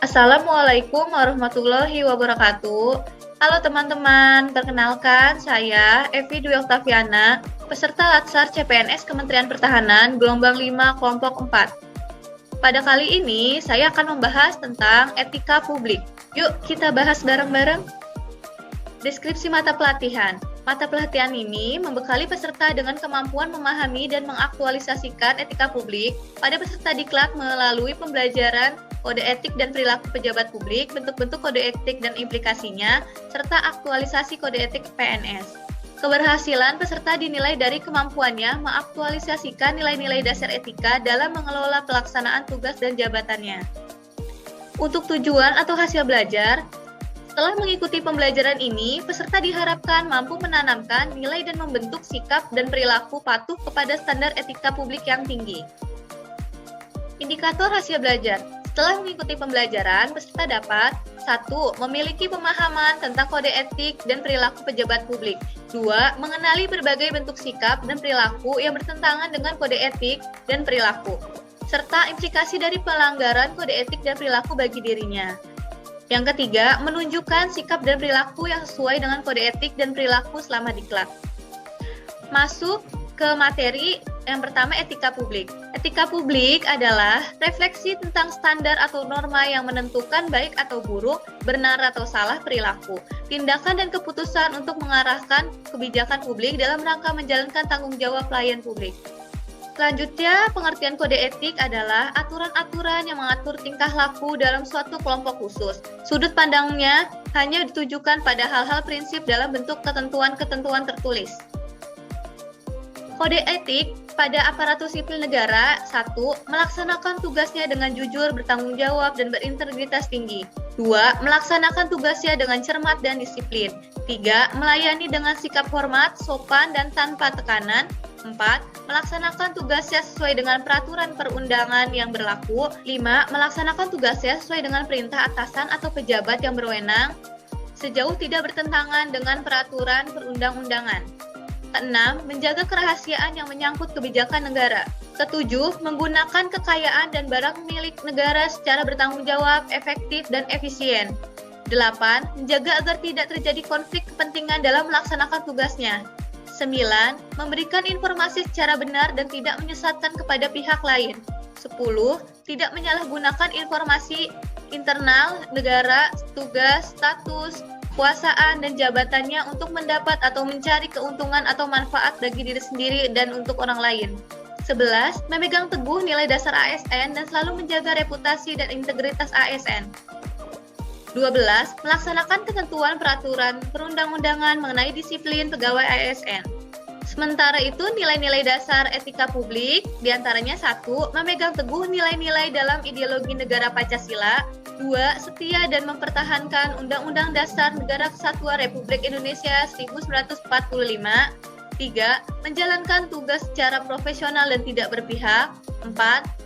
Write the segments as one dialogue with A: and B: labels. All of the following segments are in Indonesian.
A: Assalamualaikum warahmatullahi wabarakatuh. Halo teman-teman, perkenalkan saya Evi Dwi Oktaviana, peserta Latsar CPNS Kementerian Pertahanan gelombang 5 kelompok 4. Pada kali ini saya akan membahas tentang etika publik. Yuk kita bahas bareng-bareng. Deskripsi mata pelatihan. Mata pelatihan ini membekali peserta dengan kemampuan memahami dan mengaktualisasikan etika publik pada peserta diklat melalui pembelajaran kode etik dan perilaku pejabat publik, bentuk-bentuk kode etik dan implikasinya, serta aktualisasi kode etik PNS. Keberhasilan peserta dinilai dari kemampuannya mengaktualisasikan nilai-nilai dasar etika dalam mengelola pelaksanaan tugas dan jabatannya. Untuk tujuan atau hasil belajar, setelah mengikuti pembelajaran ini, peserta diharapkan mampu menanamkan nilai dan membentuk sikap dan perilaku patuh kepada standar etika publik yang tinggi. Indikator hasil belajar. Setelah mengikuti pembelajaran, peserta dapat 1. Memiliki pemahaman tentang kode etik dan perilaku pejabat publik. 2. Mengenali berbagai bentuk sikap dan perilaku yang bertentangan dengan kode etik dan perilaku, serta implikasi dari pelanggaran kode etik dan perilaku bagi dirinya. Yang ketiga, menunjukkan sikap dan perilaku yang sesuai dengan kode etik dan perilaku selama diklat. Masuk ke materi yang pertama, etika publik. Etika publik adalah refleksi tentang standar atau norma yang menentukan baik atau buruk, benar atau salah perilaku, tindakan dan keputusan untuk mengarahkan kebijakan publik dalam rangka menjalankan tanggung jawab pelayan publik. Selanjutnya, pengertian kode etik adalah aturan-aturan yang mengatur tingkah laku dalam suatu kelompok khusus. Sudut pandangnya hanya ditujukan pada hal-hal prinsip dalam bentuk ketentuan-ketentuan tertulis. Kode etik pada aparatur sipil negara. 1. Melaksanakan tugasnya dengan jujur, bertanggung jawab, dan berintegritas tinggi. 2. Melaksanakan tugasnya dengan cermat dan disiplin. 3. Melayani dengan sikap hormat, sopan, dan tanpa tekanan. 4. Melaksanakan tugasnya sesuai dengan peraturan perundangan yang berlaku. 5. Melaksanakan tugasnya sesuai dengan perintah atasan atau pejabat yang berwenang sejauh tidak bertentangan dengan peraturan perundang-undangan. 6. Menjaga kerahasiaan yang menyangkut kebijakan negara. 7. Menggunakan kekayaan dan barang milik negara secara bertanggung jawab, efektif, dan efisien. 8. Menjaga agar tidak terjadi konflik kepentingan dalam melaksanakan tugasnya. 9. Memberikan informasi secara benar dan tidak menyesatkan kepada pihak lain. 10. Tidak menyalahgunakan informasi internal negara, tugas, status, kekuasaan, dan jabatannya untuk mendapat atau mencari keuntungan atau manfaat bagi diri sendiri dan untuk orang lain. 11. Memegang teguh nilai dasar ASN dan selalu menjaga reputasi dan integritas ASN. 12. Melaksanakan ketentuan peraturan perundang-undangan mengenai disiplin pegawai ASN. Sementara itu, nilai-nilai dasar etika publik diantaranya 1. Memegang teguh nilai-nilai dalam ideologi negara Pancasila. 2. Setia dan mempertahankan Undang-Undang Dasar Negara Kesatuan Republik Indonesia 1945. 3. Menjalankan tugas secara profesional dan tidak berpihak. 4.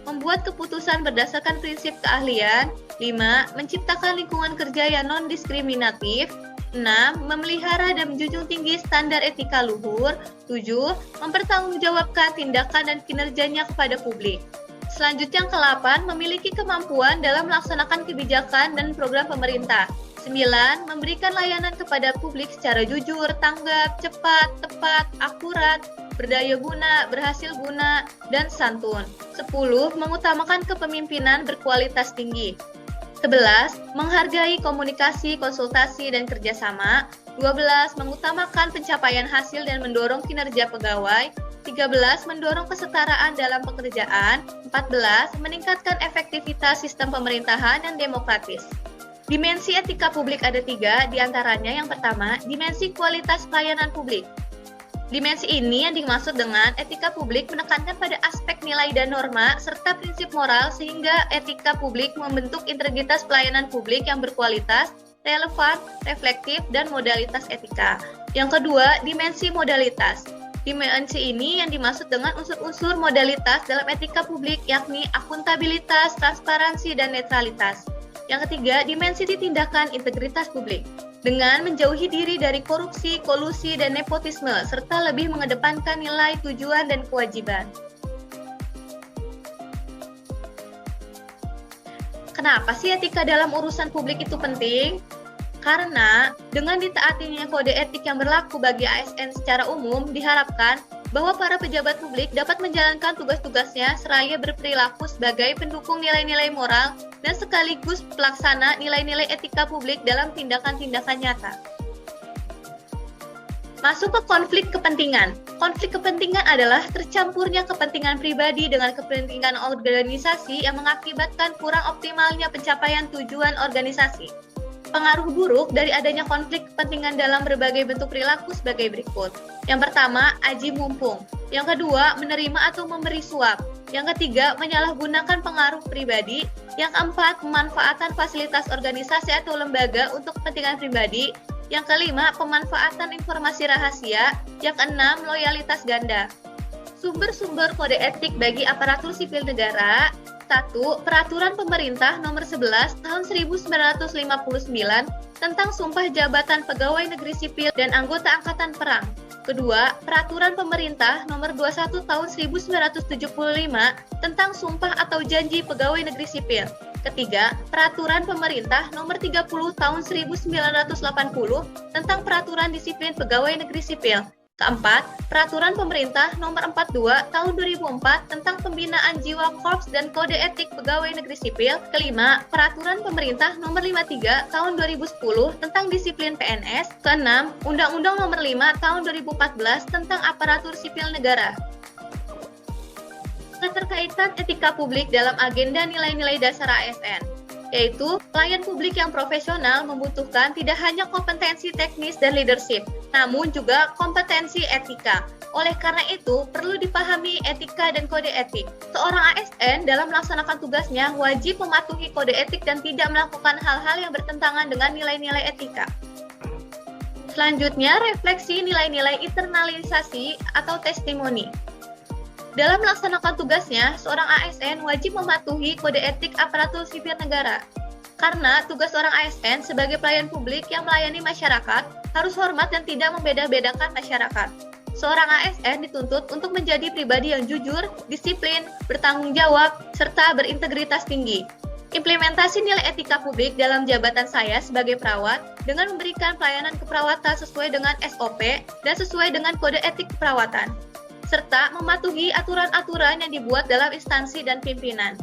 A: Membuat keputusan berdasarkan prinsip keahlian. 5. Menciptakan lingkungan kerja yang non-diskriminatif. 6. Memelihara dan menjunjung tinggi standar etika luhur. 7. Mempertanggungjawabkan tindakan dan kinerjanya kepada publik. Selanjutnya yang ke-8, memiliki kemampuan dalam melaksanakan kebijakan dan program pemerintah. 9. Memberikan layanan kepada publik secara jujur, tanggap, cepat, tepat, akurat, berdaya guna, berhasil guna, dan santun. 10. Mengutamakan kepemimpinan berkualitas tinggi. 11. Menghargai komunikasi, konsultasi, dan kerjasama. 12. Mengutamakan pencapaian hasil dan mendorong kinerja pegawai. 13. Mendorong kesetaraan dalam pekerjaan. 14. Meningkatkan efektivitas sistem pemerintahan yang demokratis. Dimensi etika publik ada 3, diantaranya yang pertama, dimensi kualitas pelayanan publik. Dimensi ini yang dimaksud dengan etika publik menekankan pada aspek nilai dan norma serta prinsip moral sehingga etika publik membentuk integritas pelayanan publik yang berkualitas, relevan, reflektif, dan modalitas etika. Yang kedua, dimensi modalitas. Dimensi ini yang dimaksud dengan unsur-unsur modalitas dalam etika publik yakni akuntabilitas, transparansi, dan netralitas. Yang ketiga, dimensi tindakan integritas publik. Dengan menjauhi diri dari korupsi, kolusi, dan nepotisme, serta lebih mengedepankan nilai, tujuan, dan kewajiban. Kenapa sih etika dalam urusan publik itu penting? Karena dengan ditaatinya kode etik yang berlaku bagi ASN secara umum, diharapkan bahwa para pejabat publik dapat menjalankan tugas-tugasnya seraya berperilaku sebagai pendukung nilai-nilai moral dan sekaligus pelaksana nilai-nilai etika publik dalam tindakan-tindakan nyata. Masuk ke konflik kepentingan. Konflik kepentingan adalah tercampurnya kepentingan pribadi dengan kepentingan organisasi yang mengakibatkan kurang optimalnya pencapaian tujuan organisasi. Pengaruh buruk dari adanya konflik kepentingan dalam berbagai bentuk perilaku sebagai berikut. Yang pertama, aji mumpung. Yang kedua, menerima atau memberi suap. Yang ketiga, menyalahgunakan pengaruh pribadi. Yang keempat, pemanfaatan fasilitas organisasi atau lembaga untuk kepentingan pribadi. Yang kelima, pemanfaatan informasi rahasia. Yang keenam, loyalitas ganda. Sumber-sumber kode etik bagi aparatur sipil negara. 1. Peraturan Pemerintah Nomor 11 Tahun 1959 tentang Sumpah Jabatan Pegawai Negeri Sipil dan Anggota Angkatan Perang. Kedua, Peraturan Pemerintah Nomor 21 Tahun 1975 tentang Sumpah atau Janji Pegawai Negeri Sipil. Ketiga, Peraturan Pemerintah Nomor 30 Tahun 1980 tentang Peraturan Disiplin Pegawai Negeri Sipil. Keempat, Peraturan Pemerintah Nomor 42 Tahun 2004 tentang Pembinaan Jiwa Korps dan Kode Etik Pegawai Negeri Sipil. Kelima, Peraturan Pemerintah Nomor 53 Tahun 2010 tentang Disiplin PNS. Keenam, Undang-Undang Nomor 5 Tahun 2014 tentang Aparatur Sipil Negara. Keterkaitan etika publik dalam agenda nilai-nilai dasar ASN, yaitu pelayan publik yang profesional membutuhkan tidak hanya kompetensi teknis dan leadership, namun juga kompetensi etika. Oleh karena itu, perlu dipahami etika dan kode etik. Seorang ASN dalam melaksanakan tugasnya wajib mematuhi kode etik dan tidak melakukan hal-hal yang bertentangan dengan nilai-nilai etika. Selanjutnya, refleksi nilai-nilai internalisasi atau testimoni. Dalam melaksanakan tugasnya, seorang ASN wajib mematuhi kode etik aparatur sipil negara. Karena tugas seorang ASN sebagai pelayan publik yang melayani masyarakat harus hormat dan tidak membeda-bedakan masyarakat. Seorang ASN dituntut untuk menjadi pribadi yang jujur, disiplin, bertanggung jawab, serta berintegritas tinggi. Implementasi nilai etika publik dalam jabatan saya sebagai perawat dengan memberikan pelayanan keperawatan sesuai dengan SOP dan sesuai dengan kode etik keperawatan, serta mematuhi aturan-aturan yang dibuat dalam instansi dan pimpinan.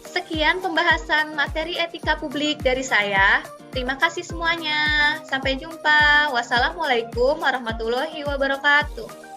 A: Sekian pembahasan materi etika publik dari saya. Terima kasih semuanya. Sampai jumpa. Wassalamualaikum warahmatullahi wabarakatuh.